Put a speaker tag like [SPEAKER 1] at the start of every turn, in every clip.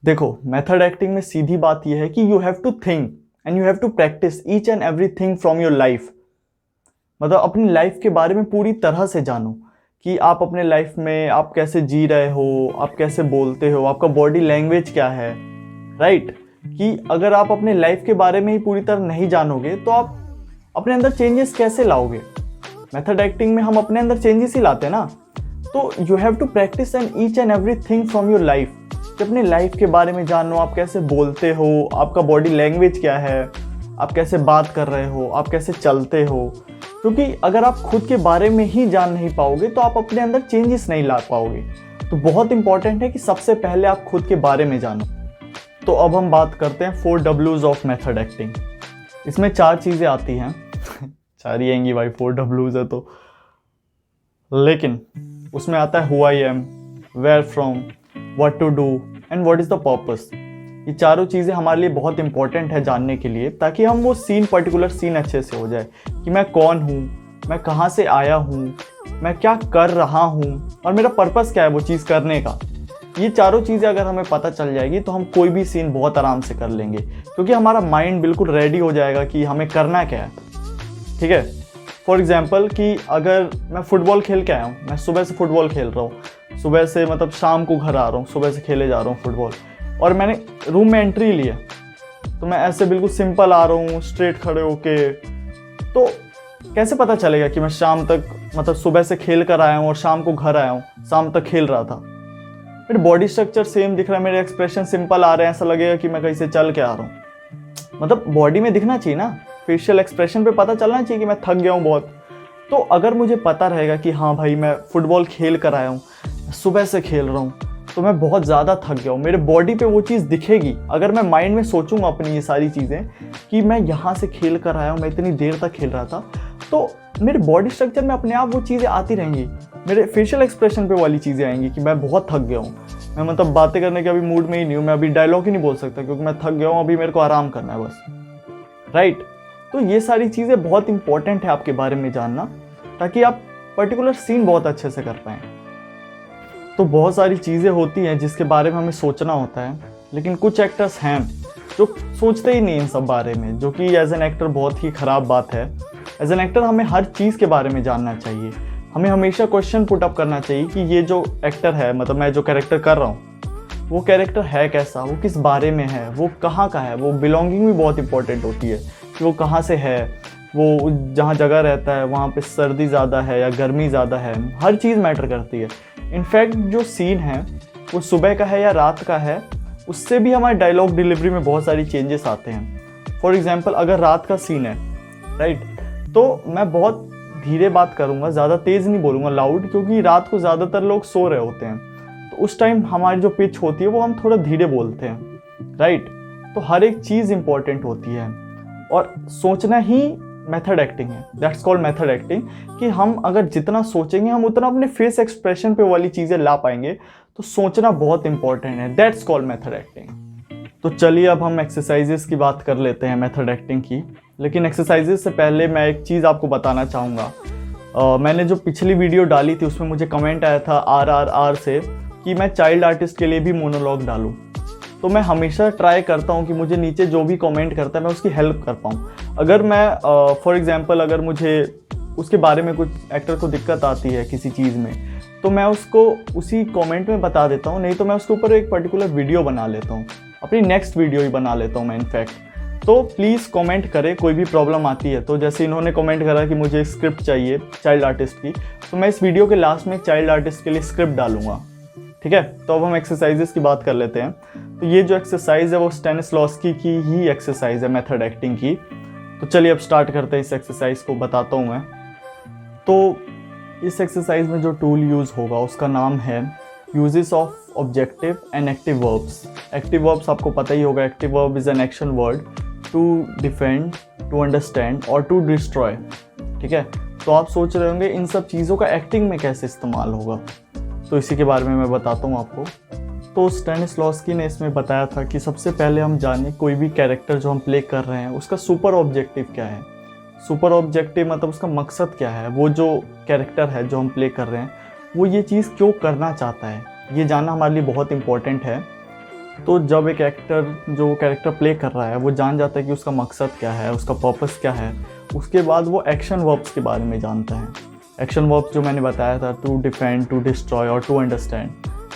[SPEAKER 1] देखो, method acting में सीधी बात यह है कि you have to think and you have to practise each and everything from your life. मतलब अपनी लाइफ के बारे में पूरी तरह से जानो कि आप अपने लाइफ में आप कैसे जी रहे हो, आप कैसे बोलते हो, आपका बॉडी लैंग्वेज क्या है, राइट। कि अगर आप अपने लाइफ के बारे में ही पूरी तरह नहीं जानोगे तो आप अपने अंदर चेंजेस कैसे लाओगे। मेथड एक्टिंग में हम अपने अंदर चेंजेस ही लाते हैं ना। तो you have to practise and each and everything from your life, कि अपने लाइफ के बारे में जानो, आप कैसे बोलते हो, आपका बॉडी लैंग्वेज क्या है, आप कैसे बात कर रहे हो, आप कैसे चलते हो। क्योंकि अगर आप खुद के बारे में ही जान नहीं पाओगे तो आप अपने अंदर चेंजेस नहीं ला पाओगे। तो बहुत इंपॉर्टेंट है कि सबसे पहले आप खुद के बारे में जानो। तो अब हम बात करते हैं 4 Ws ऑफ मेथड एक्टिंग। इसमें 4 चीज़ें आती हैं 4 ही आएंगी भाई, 4 Ws है तो। लेकिन उसमें आता है who I am, where from, what to do and what is the purpose. ये चारों चीज़ें हमारे लिए बहुत इंपॉर्टेंट है जानने के लिए, ताकि हम वो पर्टिकुलर सीन अच्छे से हो जाए कि मैं कौन हूँ, मैं कहाँ से आया हूँ, मैं क्या कर रहा हूँ और मेरा पर्पस क्या है वो चीज़ करने का। ये चारों चीज़ें अगर हमें पता चल जाएगी तो हम कोई भी सीन बहुत आराम से कर लेंगे, क्योंकि हमारा माइंड बिल्कुल रेडी हो जाएगा कि हमें करना क्या है। ठीक है। फॉर एग्जाम्पल कि अगर मैं फुटबॉल खेल के आया हूँ, मैं सुबह से फुटबॉल खेल रहा हूँ, सुबह से मतलब शाम को घर आ रहा हूँ, सुबह से खेले जा रहा हूँ फुटबॉल, और मैंने रूम में एंट्री लिया, तो मैं ऐसे बिल्कुल सिंपल आ रहा हूँ स्ट्रेट खड़े होके, तो कैसे पता चलेगा कि मैं शाम तक मतलब सुबह से खेल कर आया हूँ और शाम को घर आया हूँ, शाम तक खेल रहा था। मेरे बॉडी स्ट्रक्चर सेम दिख रहा है, मेरे एक्सप्रेशन सिंपल आ रहे हैं, ऐसा लगेगा कि मैं कहीं से चल के आ रहा हूँ। मतलब बॉडी में दिखना चाहिए ना, फेशियल एक्सप्रेशन पे पता चलना चाहिए कि मैं थक गया हूँ बहुत। तो अगर मुझे पता रहेगा कि हाँ भाई मैं फुटबॉल खेल कर आया हूँ, सुबह से खेल रहा हूँ, तो मैं बहुत ज़्यादा थक गया हूँ, मेरे बॉडी पे वो चीज़ दिखेगी। अगर मैं माइंड में सोचूंगा अपनी ये सारी चीज़ें कि मैं यहाँ से खेल कर आया हूँ, मैं इतनी देर तक खेल रहा था, तो मेरे बॉडी स्ट्रक्चर में अपने आप वो चीज़ें आती रहेंगी। मेरे फेशियल एक्सप्रेशन पे वाली चीज़ें आएंगी कि मैं बहुत थक गया हूँ, मैं मतलब बातें करने के अभी मूड में ही नहीं हूँ, मैं अभी डायलॉग ही नहीं बोल सकता क्योंकि मैं थक गया हूँ, अभी मेरे को आराम करना है बस, राइट। तो ये सारी चीज़ें बहुत इंपॉर्टेंट है आपके बारे में जानना, ताकि आप पर्टिकुलर सीन बहुत अच्छे से कर पाएँ। तो बहुत सारी चीज़ें होती हैं जिसके बारे में हमें सोचना होता है, लेकिन कुछ एक्टर्स हैं जो सोचते ही नहीं इन सब बारे में, जो कि एज एन एक्टर बहुत ही ख़राब बात है। एज एन एक्टर हमें हर चीज़ के बारे में जानना चाहिए, हमें हमेशा क्वेश्चन पुट अप करना चाहिए कि ये जो एक्टर है, मतलब मैं जो कैरेक्टर कर रहा हूँ, वो कैरेक्टर है कैसा, वो किस बारे में है, वो कहाँ का है। वो बिलोंगिंग भी बहुत इंपॉर्टेंट होती है कि वो कहाँ से है, वो जहाँ जगह रहता है वहाँ पे सर्दी ज़्यादा है या गर्मी ज़्यादा है, हर चीज़ मैटर करती है। इनफैक्ट जो सीन है वो सुबह का है या रात का है, उससे भी हमारे डायलॉग डिलीवरी में बहुत सारी चेंजेस आते हैं। फॉर एग्जांपल अगर रात का सीन है, राइट, तो मैं बहुत धीरे बात करूँगा, ज़्यादा तेज़ नहीं बोलूँगा, लाउड, क्योंकि रात को ज़्यादातर लोग सो रहे होते हैं, तो उस टाइम हमारी जो पिच होती है वो हम थोड़ा धीरे बोलते हैं, राइट। तो हर एक चीज़ इंपॉर्टेंट होती है और सोचना ही मेथड एक्टिंग है। दैट्स कॉल्ड मेथड एक्टिंग, कि हम अगर जितना सोचेंगे हम उतना अपने फेस एक्सप्रेशन पे वाली चीज़ें ला पाएंगे। तो सोचना बहुत इंपॉर्टेंट है, दैट्स कॉल्ड मेथड एक्टिंग। तो चलिए अब हम एक्सरसाइजेस की बात कर लेते हैं मेथड एक्टिंग की। लेकिन एक्सरसाइजेस से पहले मैं एक चीज़ आपको बताना चाहूँगा। मैंने जो पिछली वीडियो डाली थी उसमें मुझे कमेंट आया था RRR से कि मैं चाइल्ड आर्टिस्ट के लिए भी मोनोलॉग डालूँ। तो मैं हमेशा ट्राई करता हूँ कि मुझे नीचे जो भी कमेंट करता है मैं उसकी हेल्प कर पाऊँ। अगर मैं फॉर एग्जांपल अगर मुझे उसके बारे में कुछ एक्टर को दिक्कत आती है किसी चीज़ में, तो मैं उसको उसी कमेंट में बता देता हूँ, नहीं तो मैं उसके ऊपर एक पर्टिकुलर वीडियो बना लेता हूँ, अपनी नेक्स्ट वीडियो ही बना लेता हूँ मैं इनफैक्ट। तो प्लीज़ कमेंट करें, कोई भी प्रॉब्लम आती है तो। जैसे इन्होंने कमेंट करा कि मुझे स्क्रिप्ट चाहिए चाइल्ड आर्टिस्ट की, तो मैं इस वीडियो के लास्ट में चाइल्ड आर्टिस्ट के लिए स्क्रिप्ट डालूंगा, ठीक है। तो अब हम एक्सरसाइजेस की बात कर लेते हैं। तो ये जो एक्सरसाइज है वो स्टैनिस्लॉवस्की की ही एक्सरसाइज है मेथड एक्टिंग की। तो चलिए अब स्टार्ट करते हैं, इस एक्सरसाइज को बताता हूँ मैं। तो इस एक्सरसाइज में जो टूल यूज़ होगा उसका नाम है uses of objective and active verbs. Active verbs आपको पता ही होगा, active verb is an action word to defend, to understand और टू डिस्ट्रॉय, ठीक है। तो आप सोच रहे होंगे इन सब चीज़ों का एक्टिंग में कैसे इस्तेमाल होगा, तो इसी के बारे में मैं बताता हूँ आपको। तो स्टैनिस्लॉवस्की ने इसमें बताया था कि सबसे पहले हम जाने कोई भी कैरेक्टर जो हम प्ले कर रहे हैं उसका सुपर ऑब्जेक्टिव क्या है। सुपर ऑब्जेक्टिव मतलब उसका मकसद क्या है, वो जो कैरेक्टर है जो हम प्ले कर रहे हैं वो ये चीज़ क्यों करना चाहता है, ये जानना हमारे लिए बहुत इंपॉर्टेंट है। तो जब एक एक्टर जो कैरेक्टर प्ले कर रहा है वो जान जाता है कि उसका मकसद क्या है, उसका पर्पस क्या है, उसके बाद वो एक्शन वर्ब्स के बारे में जानता है। एक्शन वर्ब्स जो मैंने बताया था, टू डिफेंड, टू डिस्ट्रॉय और टू अंडरस्टैंड।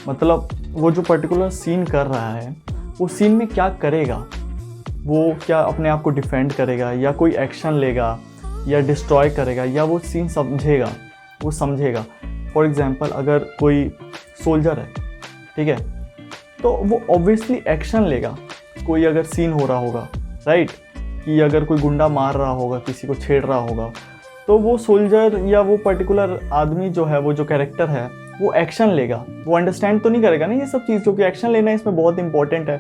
[SPEAKER 1] मतलब वो जो पर्टिकुलर सीन कर रहा है वो सीन में क्या करेगा, वो क्या अपने आप को डिफेंड करेगा या कोई एक्शन लेगा या डिस्ट्रॉय करेगा या वो सीन समझेगा, वो समझेगा। फॉर एग्ज़ाम्पल अगर कोई सोल्जर है, ठीक है, तो वो ऑब्वियसली एक्शन लेगा। कोई अगर सीन हो रहा होगा, राइट, कि अगर कोई गुंडा मार रहा होगा, किसी को छेड़ रहा होगा, तो वो सोल्जर या वो पर्टिकुलर आदमी जो है, वो जो कैरेक्टर है, वो एक्शन लेगा। वो अंडरस्टैंड तो नहीं करेगा ना ये सब चीज़, क्योंकि एक्शन लेना इसमें बहुत इंपॉर्टेंट है।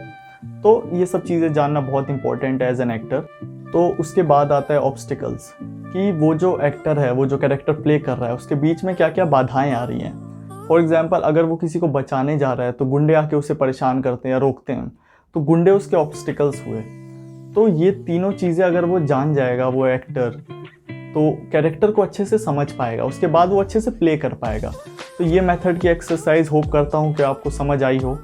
[SPEAKER 1] तो ये सब चीज़ें जानना बहुत इंपॉर्टेंट है एज एन एक्टर। तो उसके बाद आता है ऑब्स्टिकल्स, कि वो जो एक्टर है, वो जो कैरेक्टर प्ले कर रहा है, उसके बीच में क्या क्या बाधाएं आ रही हैं। फॉर एग्जांपल अगर वो किसी को बचाने जा रहा है तो गुंडे आके उसे परेशान करते हैं या रोकते हैं, तो गुंडे उसके ऑब्स्टिकल्स हुए। तो ये तीनों चीज़ें अगर वो जान जाएगा वो एक्टर, तो कैरेक्टर को अच्छे से समझ पाएगा, उसके बाद वो अच्छे से प्ले कर पाएगा। तो ये मेथड की एक्सरसाइज होप करता हूँ कि आपको समझ आई हो।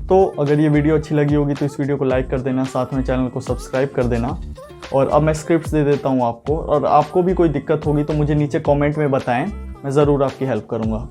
[SPEAKER 1] तो अगर ये वीडियो अच्छी लगी होगी तो इस वीडियो को लाइक कर देना, साथ में चैनल को सब्सक्राइब कर देना। और अब मैं स्क्रिप्ट्स दे देता हूँ आपको, और आपको भी कोई दिक्कत होगी तो मुझे नीचे कमेंट में बताएं, मैं ज़रूर आपकी हेल्प करूँगा।